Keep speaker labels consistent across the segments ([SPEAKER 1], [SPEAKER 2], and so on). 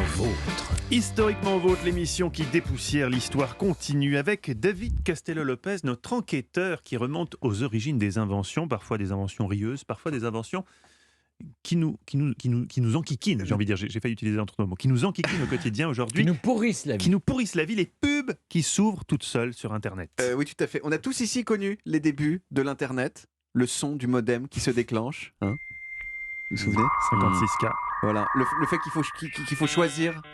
[SPEAKER 1] vôtre.
[SPEAKER 2] Historiquement vôtre, l'émission qui dépoussière l'histoire continue avec David Castello-Lopez, notre enquêteur qui remonte aux origines des inventions, parfois des inventions rieuses, parfois des inventions qui nous enquiquinent, j'ai envie de dire, j'ai failli utiliser un autre mot, qui nous enquiquinent au quotidien aujourd'hui.
[SPEAKER 3] Qui nous pourrissent la vie.
[SPEAKER 2] Qui nous pourrissent la vie, les pubs qui s'ouvrent toutes seules sur Internet.
[SPEAKER 4] Oui, tout à fait. On a tous ici connu les débuts de l'Internet, le son du modem qui se déclenche. Hein, vous vous souvenez
[SPEAKER 2] 56K.
[SPEAKER 4] Voilà, le fait qu'il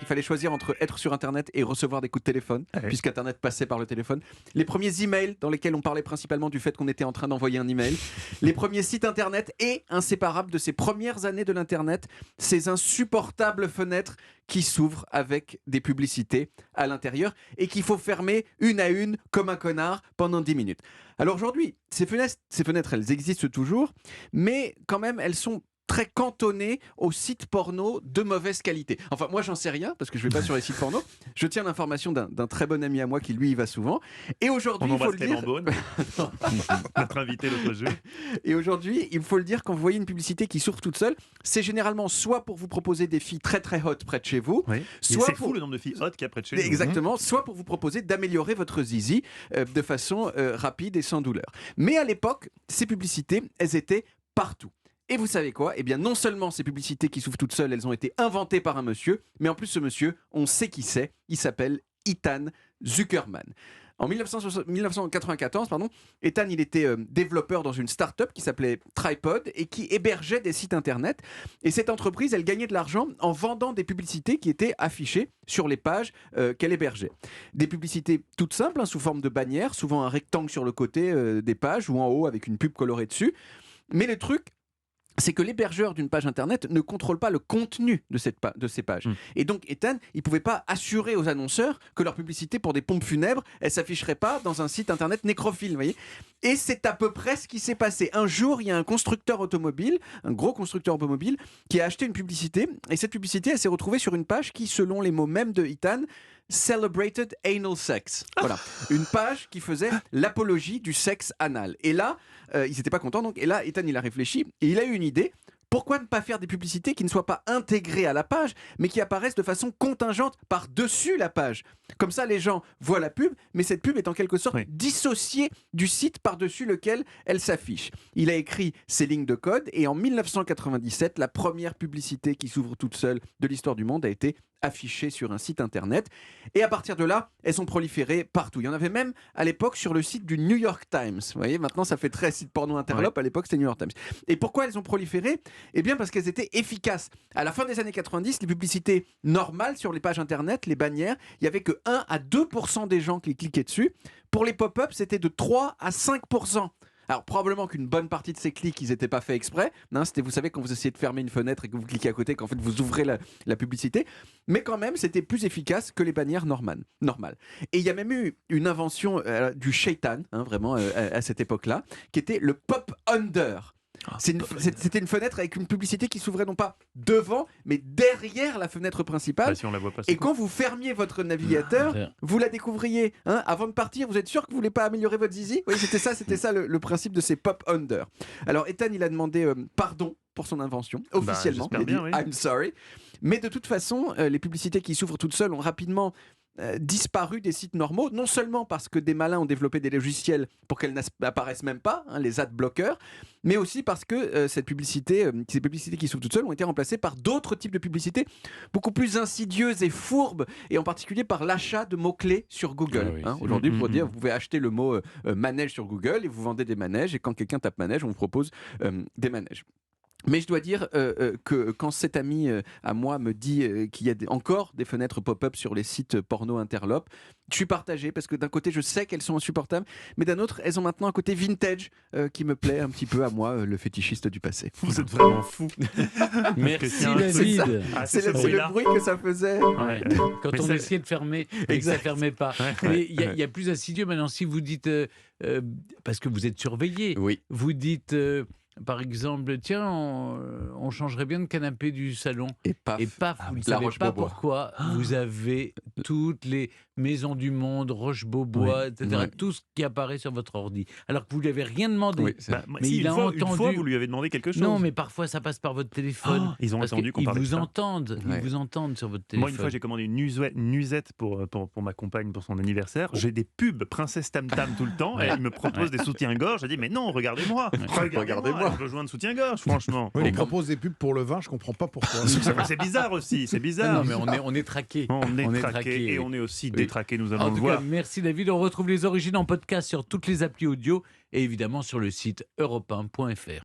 [SPEAKER 4] fallait choisir entre être sur Internet et recevoir des coups de téléphone, puisqu'Internet passait par le téléphone. Les premiers emails dans lesquels on parlait principalement du fait qu'on était en train d'envoyer un email. Les premiers sites Internet et, inséparables de ces premières années de l'Internet, ces insupportables fenêtres qui s'ouvrent avec des publicités à l'intérieur et qu'il faut fermer une à une comme un connard pendant 10 minutes. Alors aujourd'hui, ces fenêtres, elles existent toujours, mais quand même, elles sont très cantonné aux sites porno de mauvaise qualité. Enfin, moi, j'en sais rien, parce que je ne vais pas sur les sites porno. Je tiens l'information d'un très bon ami à moi qui, lui, y va souvent. Et aujourd'hui, il faut le dire...
[SPEAKER 2] notre invité l'autre jour.
[SPEAKER 4] Et aujourd'hui, il faut le dire, quand vous voyez une publicité qui s'ouvre toute seule, c'est généralement soit pour vous proposer des filles très très hot près de chez vous,
[SPEAKER 2] soit c'est fou le nombre de filles hot qu'il y a près de chez nous.
[SPEAKER 4] Exactement, soit pour vous proposer d'améliorer votre zizi de façon rapide et sans douleur. Mais à l'époque, ces publicités, elles étaient partout. Et vous savez quoi ? Eh bien, non seulement ces publicités qui s'ouvrent toutes seules, elles ont été inventées par un monsieur, mais en plus, ce monsieur, on sait qui c'est. Il s'appelle Ethan Zuckerman. En 1994, Ethan, il était développeur dans une start-up qui s'appelait Tripod et qui hébergeait des sites internet. Et cette entreprise, elle gagnait de l'argent en vendant des publicités qui étaient affichées sur les pages qu'elle hébergeait. Des publicités toutes simples, sous forme de bannières, souvent un rectangle sur le côté des pages ou en haut avec une pub colorée dessus. Mais le truc, c'est que l'hébergeur d'une page internet ne contrôle pas le contenu de ces pages. Et donc Ethan, il ne pouvait pas assurer aux annonceurs que leur publicité pour des pompes funèbres, elle ne s'afficherait pas dans un site internet nécrophile, vous voyez. Et c'est à peu près ce qui s'est passé. Un jour, il y a un constructeur automobile, un gros constructeur automobile, qui a acheté une publicité, et cette publicité, elle s'est retrouvée sur une page qui, selon les mots mêmes de Ethan, Celebrated Anal Sex. Voilà. Une page qui faisait l'apologie du sexe anal. Et là, ils n'étaient pas contents. Et là, Ethan, il a réfléchi et il a eu une idée. Pourquoi ne pas faire des publicités qui ne soient pas intégrées à la page, mais qui apparaissent de façon contingente par-dessus la page ? Comme ça, les gens voient la pub, mais cette pub est en quelque sorte dissociée du site par-dessus lequel elle s'affiche. Il a écrit ces lignes de code et en 1997, la première publicité qui s'ouvre toute seule de l'histoire du monde a été affichées sur un site internet. Et à partir de là, elles ont proliféré partout. Il y en avait même à l'époque sur le site du New York Times. Vous voyez, maintenant ça fait très site porno interlope. À l'époque, c'était New York Times. Et pourquoi elles ont proliféré ? Eh bien, parce qu'elles étaient efficaces. À la fin des années 90, les publicités normales sur les pages internet, les bannières, il n'y avait que 1 à 2% des gens qui cliquaient dessus. Pour les pop-up, c'était de 3 à 5%. Alors, probablement qu'une bonne partie de ces clics, ils n'étaient pas faits exprès. C'était, vous savez, quand vous essayez de fermer une fenêtre et que vous cliquez à côté, qu'en fait, vous ouvrez la publicité. Mais quand même, c'était plus efficace que les bannières normales. Et il y a même eu une invention du shaitan, vraiment, à cette époque-là, qui était le pop-under. C'était une fenêtre avec une publicité qui s'ouvrait non pas devant, mais derrière la fenêtre principale.
[SPEAKER 2] Si on la voit pas,
[SPEAKER 4] et quand vous fermiez votre navigateur, vous la découvriez. Avant de partir, vous êtes sûr que vous voulez pas améliorer votre zizi ? Oui, c'était ça le principe de ces pop-under. Alors Ethan, il a demandé pardon pour son invention, officiellement. Il a dit « I'm sorry ». Mais de toute façon, les publicités qui s'ouvrent toutes seules ont rapidement disparu des sites normaux, non seulement parce que des malins ont développé des logiciels pour qu'elles n'apparaissent même pas, les ad bloqueurs, mais aussi parce que ces publicités qui s'ouvrent toutes seules ont été remplacées par d'autres types de publicités beaucoup plus insidieuses et fourbes, et en particulier par l'achat de mots-clés sur Google. Aujourd'hui, pour dire, vous pouvez acheter le mot manège sur Google et vous vendez des manèges, et quand quelqu'un tape manège, on vous propose des manèges. Mais je dois dire que quand cet ami à moi me dit qu'il y a encore des fenêtres pop-up sur les sites porno interlope, je suis partagé parce que d'un côté je sais qu'elles sont insupportables, mais d'un autre elles ont maintenant un côté vintage qui me plaît un petit peu à moi, le fétichiste du passé.
[SPEAKER 2] Vous êtes vraiment fou.
[SPEAKER 3] Merci David.
[SPEAKER 4] C'est le bruit que ça faisait.
[SPEAKER 3] Quand on essayait de fermer et que ça ne fermait pas. Mais il y a plus insidieux maintenant. Si vous dites, parce que vous êtes surveillé, vous dites... par exemple, tiens, on changerait bien de canapé du salon. Et paf, vous ne savez pas pourquoi, vous avez toutes les maisons du monde, Roche-Beaubois, etc. Tout ce qui apparaît sur votre ordi. Alors que vous lui avez rien demandé.
[SPEAKER 2] Oui, mais il a entendu. Une fois, vous lui avez demandé quelque chose.
[SPEAKER 3] Non, mais parfois ça passe par votre téléphone.
[SPEAKER 2] Ils ont entendu qu'on parlait de ça.
[SPEAKER 3] Ils vous entendent sur votre téléphone.
[SPEAKER 2] Moi, une fois, j'ai commandé une nuisette pour ma compagne pour son anniversaire. J'ai des pubs Princesse Tam Tam tout le temps. Et elle me propose des soutiens-gorge. J'ai dit, mais non, regardez-moi. Regardez-moi. Je rejoins de soutien-gorge, franchement.
[SPEAKER 1] Oui, il propose des pubs pour le vin, je comprends pas pourquoi.
[SPEAKER 2] C'est bizarre aussi, c'est bizarre.
[SPEAKER 3] Non, mais on est traqué.
[SPEAKER 2] On est traqué et on est aussi détraqué, nous allons le voir.
[SPEAKER 3] Merci David, on retrouve les origines en podcast sur toutes les applis audio et évidemment sur le site europe1.fr.